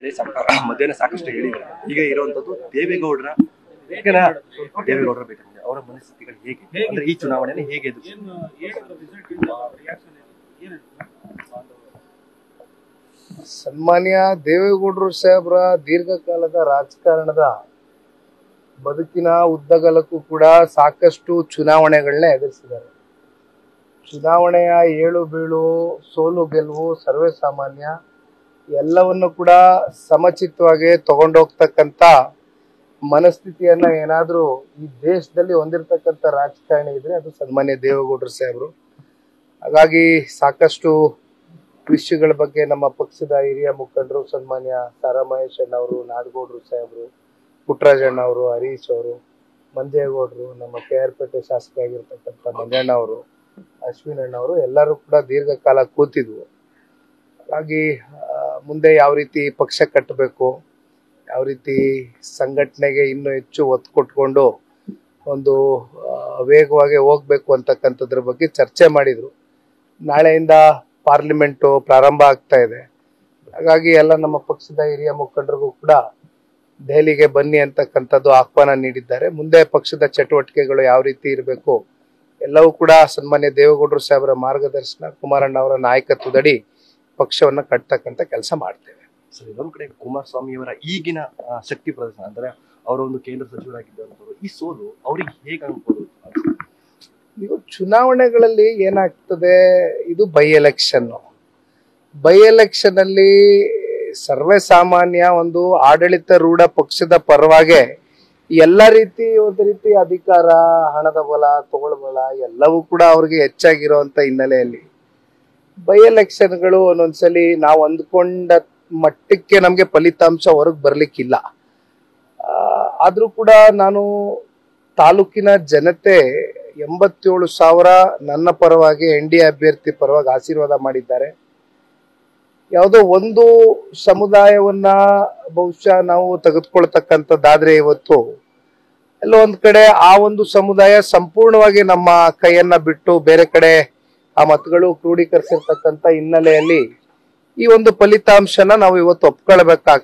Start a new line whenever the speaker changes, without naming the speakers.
ಮಧ್ಯಾಹ್ನ ಸಾಕಷ್ಟು ಹೇಳಿದ್ದಾರೆ. ಈಗ ಇರುವಂತದ್ದು ದೇವೇಗೌಡರ ಬೇಕಂದ್ರೆ ಅವರ ಮನಸ್ಥಿತಿಗಳು ಹೇಗೆ ಅಂದ್ರೆ ಈ ಚುನಾವಣೆಯನ್ನು ಹೇಗೆ
ಸನ್ಮಾನ್ಯ ದೇವೇಗೌಡರು ಸಾಹೇಬ್ರ ದೀರ್ಘಕಾಲದ ರಾಜಕಾರಣದ ಬದುಕಿನ ಉದ್ದಗಲಕ್ಕೂ ಕೂಡ ಸಾಕಷ್ಟು ಚುನಾವಣೆಗಳನ್ನ ಎದುರಿಸಿದ್ದಾರೆ. ಚುನಾವಣೆಯ ಏಳು ಬೀಳು, ಸೋಲು ಗೆಲುವು ಸರ್ವೇ ಸಾಮಾನ್ಯ, ಎಲ್ಲವನ್ನು ಕೂಡ ಸಮಚಿತ್ತವಾಗಿ ತಗೊಂಡೋಗ್ತಕ್ಕಂಥ ಮನಸ್ಥಿತಿಯನ್ನ ಏನಾದ್ರೂ ಈ ದೇಶದಲ್ಲಿ ಹೊಂದಿರತಕ್ಕಂಥ ರಾಜಕಾರಣಿ ಇದ್ರೆ ಅದು ಸನ್ಮಾನ್ಯ ದೇವೇಗೌಡರು ಸಾಹೇಬ್ರು. ಹಾಗಾಗಿ ಸಾಕಷ್ಟು ವಿಷಯಗಳ ಬಗ್ಗೆ ನಮ್ಮ ಪಕ್ಷದ ಹಿರಿಯ ಮುಖಂಡರು ಸನ್ಮಾನ್ಯ ಸಾರಾ ಮಹೇಶ್ ಅಣ್ಣ ಅವರು, ನಾಡಗೌಡರು ಸಾಹೇಬ್ರು, ಪುಟ್ಟರಾಜಣ್ಣ ಅವರು, ಹರೀಶ್ ಅವರು, ಮಂಜೇಗೌಡರು, ನಮ್ಮ KR ಪೇಟೆ ಶಾಸಕ ಆಗಿರ್ತಕ್ಕಂಥ ಮಂಜಣ್ಣ ಅವರು, ಅಶ್ವಿನ್ ಅಣ್ಣ ಅವರು ಎಲ್ಲರೂ ಕೂಡ ದೀರ್ಘಕಾಲ ಕೂತಿದ್ವು. ಹಾಗಾಗಿ ಮುಂದೆ ಯಾವ ರೀತಿ ಪಕ್ಷ ಕಟ್ಟಬೇಕು, ಯಾವ ರೀತಿ ಸಂಘಟನೆಗೆ ಇನ್ನೂ ಹೆಚ್ಚು ಒತ್ತು ಕೊಟ್ಕೊಂಡು ಒಂದು ವೇಗವಾಗಿ ಹೋಗ್ಬೇಕು ಅಂತಕ್ಕಂಥದ್ರ ಬಗ್ಗೆ ಚರ್ಚೆ ಮಾಡಿದ್ರು. ನಾಳೆಯಿಂದ ಪಾರ್ಲಿಮೆಂಟು ಪ್ರಾರಂಭ ಆಗ್ತಾ ಇದೆ. ಹಾಗಾಗಿ ಎಲ್ಲ ನಮ್ಮ ಪಕ್ಷದ ಹಿರಿಯ ಮುಖಂಡರಿಗೂ ಕೂಡ ದೆಹಲಿಗೆ ಬನ್ನಿ ಅಂತಕ್ಕಂಥದ್ದು ಆಹ್ವಾನ ನೀಡಿದ್ದಾರೆ. ಮುಂದೆ ಪಕ್ಷದ ಚಟುವಟಿಕೆಗಳು ಯಾವ ರೀತಿ ಇರಬೇಕು ಎಲ್ಲವೂ ಕೂಡ ಸನ್ಮಾನ್ಯ ದೇವೇಗೌಡರು ಸಾಹೇಬರ ಮಾರ್ಗದರ್ಶನ, ಕುಮಾರಣ್ಣ ಅವರ ನಾಯಕತ್ವದಡಿ ಪಕ್ಷವನ್ನ ಕಟ್ಟತಕ್ಕಂಥ ಕೆಲಸ ಮಾಡ್ತೇವೆ.
ಸರ್, ಇನ್ನೊಂದ್ ಕಡೆ ಕುಮಾರಸ್ವಾಮಿ ಅವರ ಈಗಿನ ಶಕ್ತಿ ಪ್ರದರ್ಶನ ಅಂದ್ರೆ ಅವರ ಒಂದು ಕೇಂದ್ರ ಸಚಿವರಾಗಿದ್ದಂಥವ್ರು ಈ ಸೋಲು ಅವ್ರಿಗೆ ಹೇಗೆ ಅನ್ಬೋದು?
ಈಗ ಚುನಾವಣೆಗಳಲ್ಲಿ ಏನಾಗ್ತದೆ, ಇದು ಬೈ ಎಲೆಕ್ಷನ್ ಅಲ್ಲಿ ಸರ್ವೇ ಸಾಮಾನ್ಯ ಒಂದು ಆಡಳಿತಾರೂಢ ಪಕ್ಷದ ಪರವಾಗಿ ಎಲ್ಲ ರೀತಿ ಒಂದು ರೀತಿ ಅಧಿಕಾರ, ಹಣದ ಬಲ, ತಗೊಳ್ಬಲ ಎಲ್ಲವೂ ಕೂಡ ಅವ್ರಿಗೆ ಹೆಚ್ಚಾಗಿರುವಂತ ಹಿನ್ನೆಲೆಯಲ್ಲಿ ಬೈ ಎಲೆಕ್ಷನ್ಗಳು ಒಂದೊಂದ್ಸಲಿ ನಾವು ಅಂದ್ಕೊಂಡ ಮಟ್ಟಕ್ಕೆ ನಮ್ಗೆ ಫಲಿತಾಂಶ ಹೊರಗೆ ಬರ್ಲಿಕ್ಕಿಲ್ಲ. ಆದ್ರೂ ಕೂಡ ನಾನು ತಾಲೂಕಿನ ಜನತೆ 87,000 ನನ್ನ ಪರವಾಗಿ NDA ಅಭ್ಯರ್ಥಿ ಪರವಾಗಿ ಆಶೀರ್ವಾದ ಮಾಡಿದ್ದಾರೆ. ಯಾವುದೋ ಒಂದು ಸಮುದಾಯವನ್ನ ಬಹುಶಃ ನಾವು ತೆಗೆದುಕೊಳ್ತಕ್ಕಂಥದ್ದಾದ್ರೆ ಇವತ್ತು ಎಲ್ಲೋ ಒಂದ್ ಕಡೆ ಆ ಒಂದು ಸಮುದಾಯ ಸಂಪೂರ್ಣವಾಗಿ ನಮ್ಮ ಕೈಯನ್ನ ಬಿಟ್ಟು ಬೇರೆ ಕಡೆ ಆ ಮತಗಳು ಕ್ರೋಢೀಕರಿಸಿರ್ತಕ್ಕಂಥ ಹಿನ್ನೆಲೆಯಲ್ಲಿ ಈ ಒಂದು ಫಲಿತಾಂಶನ ನಾವು ಇವತ್ತು ಒಪ್ಕೊಳ್ಬೇಕಾಗ್ತದೆ.